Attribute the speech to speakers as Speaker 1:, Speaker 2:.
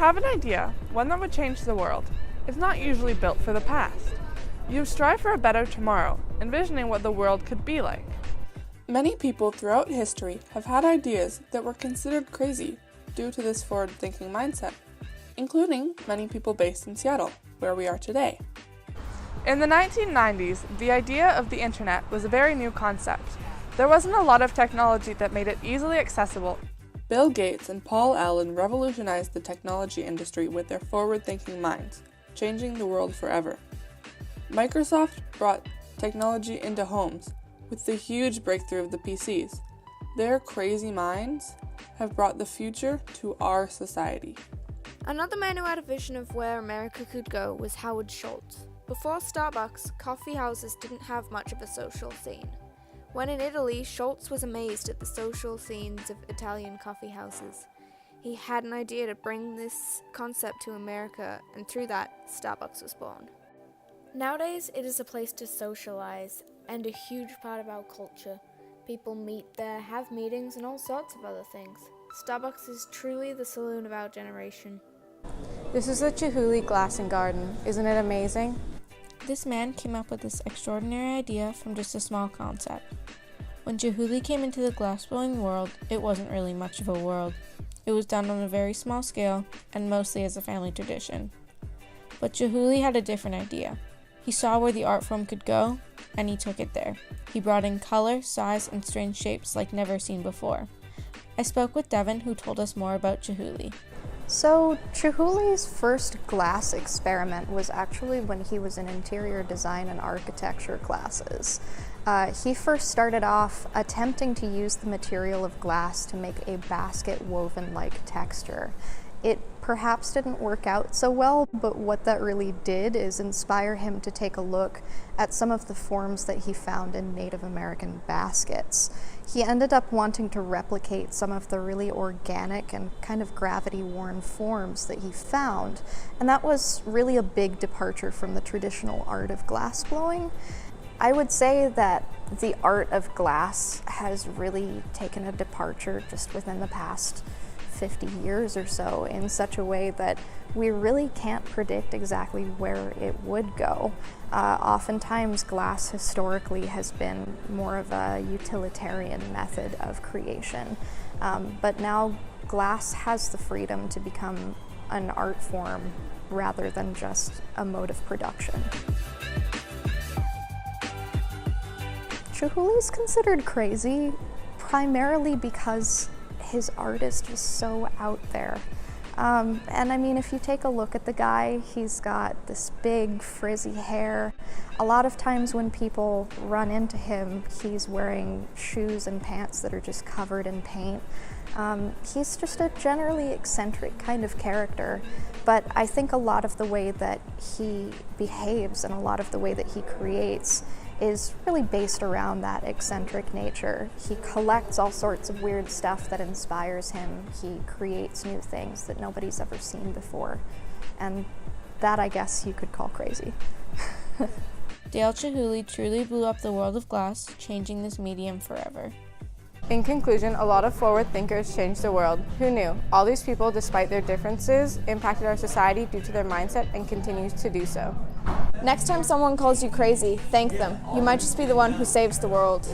Speaker 1: have an idea, one that would change the world, it's not usually built for the past. You strive for a better tomorrow, envisioning what the world could be like. Many people throughout history have had ideas that were considered crazy due to this forward-thinking mindset, including many people based in Seattle, where we are today. In the 1990s, the idea of the internet was a very new concept. There wasn't a lot of technology that made it easily accessible. Bill Gates and Paul Allen revolutionized the technology industry with their forward-thinking minds, changing the world forever. Microsoft brought technology into homes with the huge breakthrough of the PCs. Their crazy minds have brought the future to our society.
Speaker 2: Another man who had a vision of where America could go was Howard Schultz. Before Starbucks, coffee houses didn't have much of a social scene. When in Italy, Schultz was amazed at the social scenes of Italian coffee houses. He had an idea to bring this concept to America, and through that, Starbucks was born. Nowadays, it is a place to socialize, and a huge part of our culture. People meet there, have meetings, and all sorts of other things. Starbucks is truly the saloon of our generation.
Speaker 3: This is the Chihuly Glass and Garden. Isn't it amazing?
Speaker 4: This man came up with this extraordinary idea from just a small concept. When Chihuly came into the glassblowing world, it wasn't really much of a world. It was done on a very small scale and mostly as a family tradition. But Chihuly had a different idea. He saw where the art form could go, and he took it there. He brought in color, size, and strange shapes like never seen before. I spoke with Devin, who told us more about Chihuly.
Speaker 5: So Chihuly's first glass experiment was actually when he was in interior design and architecture classes. He first started off attempting to use the material of glass to make a basket woven-like texture. It perhaps didn't work out so well, but what that really did is inspire him to take a look at some of the forms that he found in Native American baskets. He ended up wanting to replicate some of the really organic and kind of gravity-worn forms that he found, and that was really a big departure from the traditional art of glassblowing. I would say that the art of glass has really taken a departure just within the past 50 years or so in such a way that we really can't predict exactly where it would go. Oftentimes glass historically has been more of a utilitarian method of creation, but now glass has the freedom to become an art form rather than just a mode of production. Chihuly's considered crazy primarily because his art is just so out there. And I mean, if you take a look at the guy, he's got this big frizzy hair. A lot of times when people run into him, he's wearing shoes and pants that are just covered in paint. He's just a generally eccentric kind of character, but I think a lot of the way that he behaves and a lot of the way that he creates is really based around that eccentric nature. He collects all sorts of weird stuff that inspires him. He creates new things that nobody's ever seen before. And that, I guess, you could call crazy.
Speaker 4: Dale Chihuly truly blew up the world of glass, changing this medium forever.
Speaker 3: In conclusion, a lot of forward thinkers changed the world. Who knew? All these people, despite their differences, impacted our society due to their mindset and continues to do so.
Speaker 6: Next time someone calls you crazy, thank them. You might just be the one who saves the world.